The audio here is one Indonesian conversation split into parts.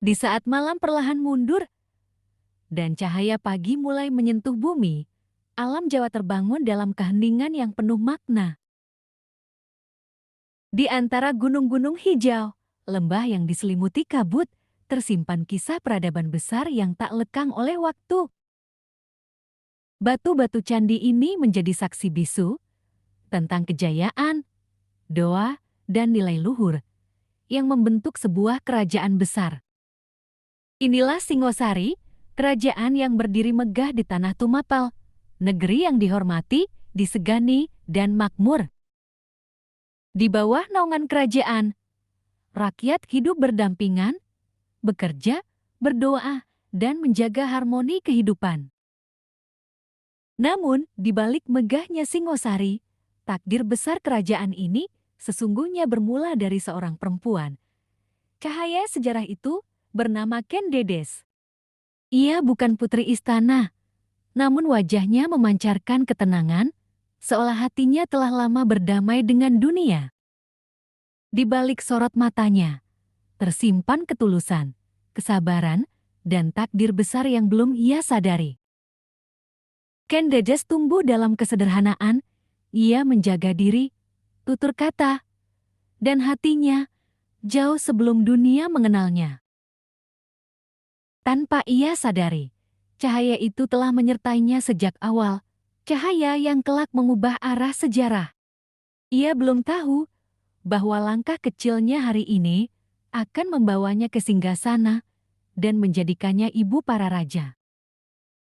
Di saat malam perlahan mundur dan cahaya pagi mulai menyentuh bumi, alam Jawa terbangun dalam keheningan yang penuh makna. Di antara gunung-gunung hijau, lembah yang diselimuti kabut, tersimpan kisah peradaban besar yang tak lekang oleh waktu. Batu-batu candi ini menjadi saksi bisu tentang kejayaan, doa, dan nilai luhur yang membentuk sebuah kerajaan besar. Inilah Singosari, kerajaan yang berdiri megah di tanah Tumapel, negeri yang dihormati, disegani, dan makmur. Di bawah naungan kerajaan, rakyat hidup berdampingan, bekerja, berdoa, dan menjaga harmoni kehidupan. Namun, di balik megahnya Singosari, takdir besar kerajaan ini sesungguhnya bermula dari seorang perempuan. Cahaya sejarah itu bernama Ken Dedes. Ia bukan putri istana, namun wajahnya memancarkan ketenangan, seolah hatinya telah lama berdamai dengan dunia. Di balik sorot matanya, tersimpan ketulusan, kesabaran, dan takdir besar yang belum ia sadari. Ken Dedes tumbuh dalam kesederhanaan, ia menjaga diri, tutur kata, dan hatinya jauh sebelum dunia mengenalnya. Tanpa ia sadari, cahaya itu telah menyertainya sejak awal, cahaya yang kelak mengubah arah sejarah. Ia belum tahu bahwa langkah kecilnya hari ini akan membawanya ke singgasana dan menjadikannya ibu para raja.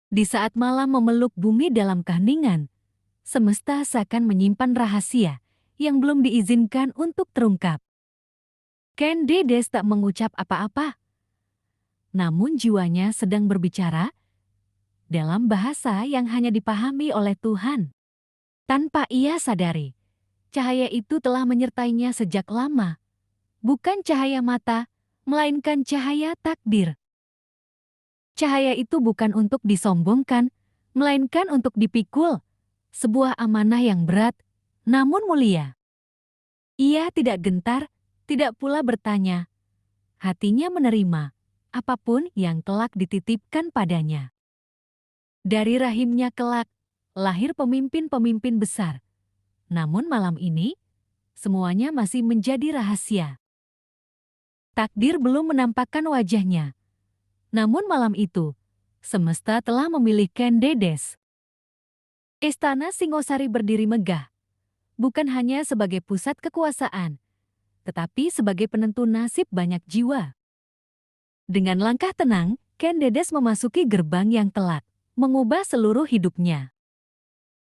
Di saat malam memeluk bumi dalam keheningan, semesta seakan menyimpan rahasia yang belum diizinkan untuk terungkap. Ken Dedes tak mengucap apa-apa, namun jiwanya sedang berbicara dalam bahasa yang hanya dipahami oleh Tuhan. Tanpa ia sadari, cahaya itu telah menyertainya sejak lama. Bukan cahaya mata, melainkan cahaya takdir. Cahaya itu bukan untuk disombongkan, melainkan untuk dipikul. Sebuah amanah yang berat, namun mulia. Ia tidak gentar, tidak pula bertanya. Hatinya menerima apapun yang kelak dititipkan padanya. Dari rahimnya kelak, lahir pemimpin-pemimpin besar. Namun malam ini, semuanya masih menjadi rahasia. Takdir belum menampakkan wajahnya. Namun malam itu, semesta telah memilih Ken Dedes. Istana Singosari berdiri megah, bukan hanya sebagai pusat kekuasaan, tetapi sebagai penentu nasib banyak jiwa. Dengan langkah tenang, Ken Dedes memasuki gerbang yang telak, mengubah seluruh hidupnya.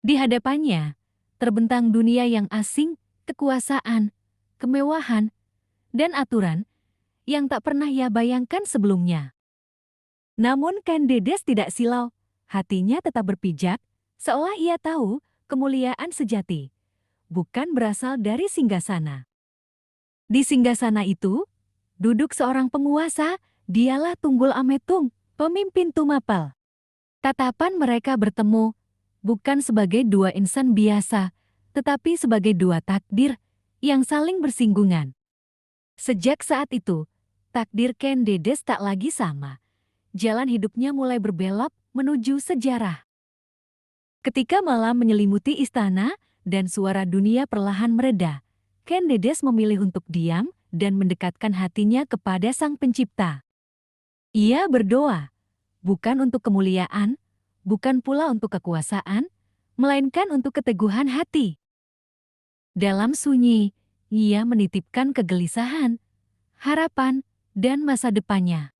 Di hadapannya, terbentang dunia yang asing, kekuasaan, kemewahan, dan aturan yang tak pernah ia bayangkan sebelumnya. Namun Ken Dedes tidak silau, hatinya tetap berpijak, seolah ia tahu kemuliaan sejati, bukan berasal dari singgasana. Di singgasana itu, duduk seorang penguasa, dialah Tunggul Ametung, pemimpin Tumapel. Tatapan mereka bertemu, bukan sebagai dua insan biasa, tetapi sebagai dua takdir yang saling bersinggungan. Sejak saat itu, takdir Ken Dedes tak lagi sama. Jalan hidupnya mulai berbelok menuju sejarah. Ketika malam menyelimuti istana dan suara dunia perlahan mereda, Ken Dedes memilih untuk diam dan mendekatkan hatinya kepada Sang Pencipta. Ia berdoa, bukan untuk kemuliaan, bukan pula untuk kekuasaan, melainkan untuk keteguhan hati. Dalam sunyi, ia menitipkan kegelisahan, harapan, dan masa depannya.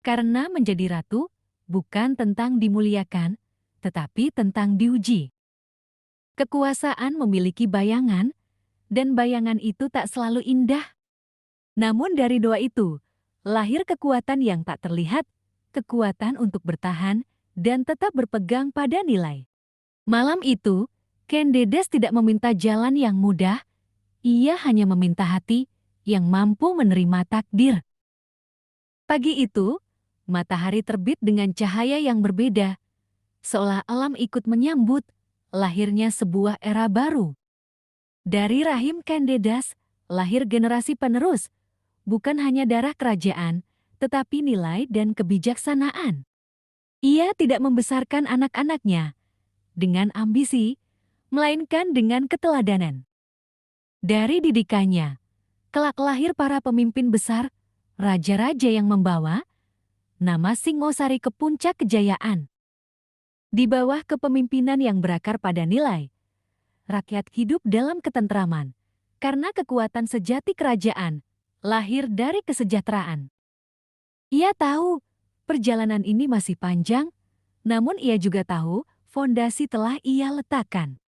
Karena menjadi ratu bukan tentang dimuliakan, tetapi tentang diuji. Kekuasaan memiliki bayangan, dan bayangan itu tak selalu indah. Namun dari doa itu, lahir kekuatan yang tak terlihat, kekuatan untuk bertahan dan tetap berpegang pada nilai. Malam itu, Ken Dedes tidak meminta jalan yang mudah, ia hanya meminta hati yang mampu menerima takdir. Pagi itu, matahari terbit dengan cahaya yang berbeda, seolah alam ikut menyambut lahirnya sebuah era baru. Dari rahim Ken Dedes, lahir generasi penerus, bukan hanya darah kerajaan, tetapi nilai dan kebijaksanaan. Ia tidak membesarkan anak-anaknya dengan ambisi, melainkan dengan keteladanan. Dari didikannya, kelak lahir para pemimpin besar, raja-raja yang membawa nama Singosari ke puncak kejayaan. Di bawah kepemimpinan yang berakar pada nilai, rakyat hidup dalam ketentraman, karena kekuatan sejati kerajaan lahir dari kesejahteraan. Ia tahu perjalanan ini masih panjang, namun ia juga tahu fondasi telah ia letakkan.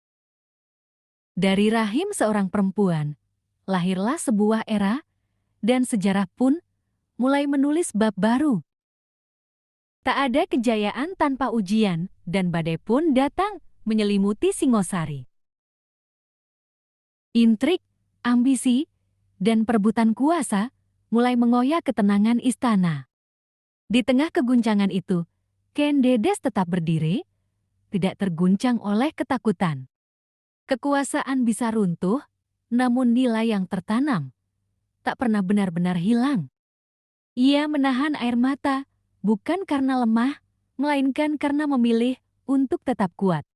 Dari rahim seorang perempuan, lahirlah sebuah era, dan sejarah pun mulai menulis bab baru. Tak ada kejayaan tanpa ujian, dan badai pun datang menyelimuti Singosari. Intrik, ambisi, dan perebutan kuasa mulai mengoyak ketenangan istana. Di tengah keguncangan itu, Ken Dedes tetap berdiri, tidak terguncang oleh ketakutan. Kekuasaan bisa runtuh, namun nilai yang tertanam tak pernah benar-benar hilang. Ia menahan air mata, bukan karena lemah, melainkan karena memilih untuk tetap kuat.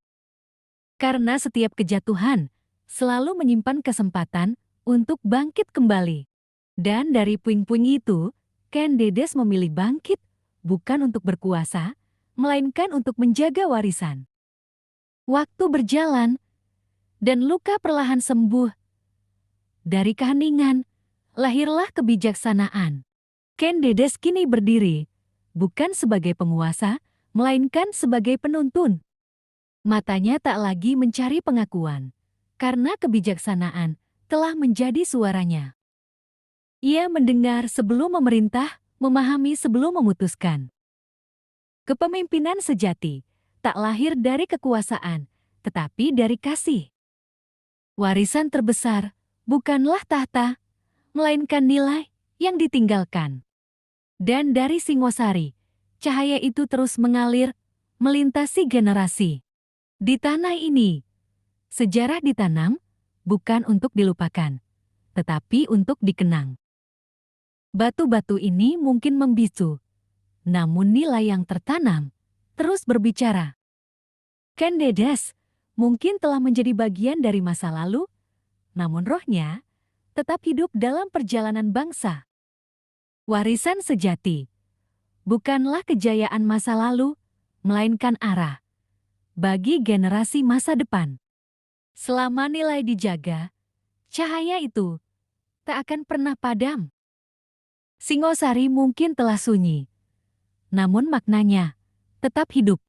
Karena setiap kejatuhan selalu menyimpan kesempatan untuk bangkit kembali. Dan dari puing-puing itu, Ken Dedes memilih bangkit bukan untuk berkuasa, melainkan untuk menjaga warisan. Waktu berjalan, dan luka perlahan sembuh. Dari keheningan, lahirlah kebijaksanaan. Ken Dedes kini berdiri, bukan sebagai penguasa, melainkan sebagai penuntun. Matanya tak lagi mencari pengakuan, karena kebijaksanaan telah menjadi suaranya. Ia mendengar sebelum memerintah, memahami sebelum memutuskan. Kepemimpinan sejati tak lahir dari kekuasaan, tetapi dari kasih. Warisan terbesar bukanlah tahta, melainkan nilai yang ditinggalkan. Dan dari Singosari, cahaya itu terus mengalir, melintasi generasi. Di tanah ini, sejarah ditanam bukan untuk dilupakan, tetapi untuk dikenang. Batu-batu ini mungkin membisu, namun nilai yang tertanam terus berbicara. Ken Dedes mungkin telah menjadi bagian dari masa lalu, namun rohnya tetap hidup dalam perjalanan bangsa. Warisan sejati bukanlah kejayaan masa lalu, melainkan arah bagi generasi masa depan. Selama nilai dijaga, cahaya itu tak akan pernah padam. Singosari mungkin telah sunyi, namun maknanya tetap hidup.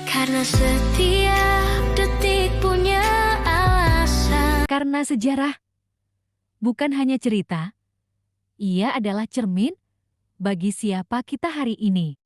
Karena setiap detik punya alasan. Karena sejarah bukan hanya cerita, ia adalah cermin bagi siapa kita hari ini.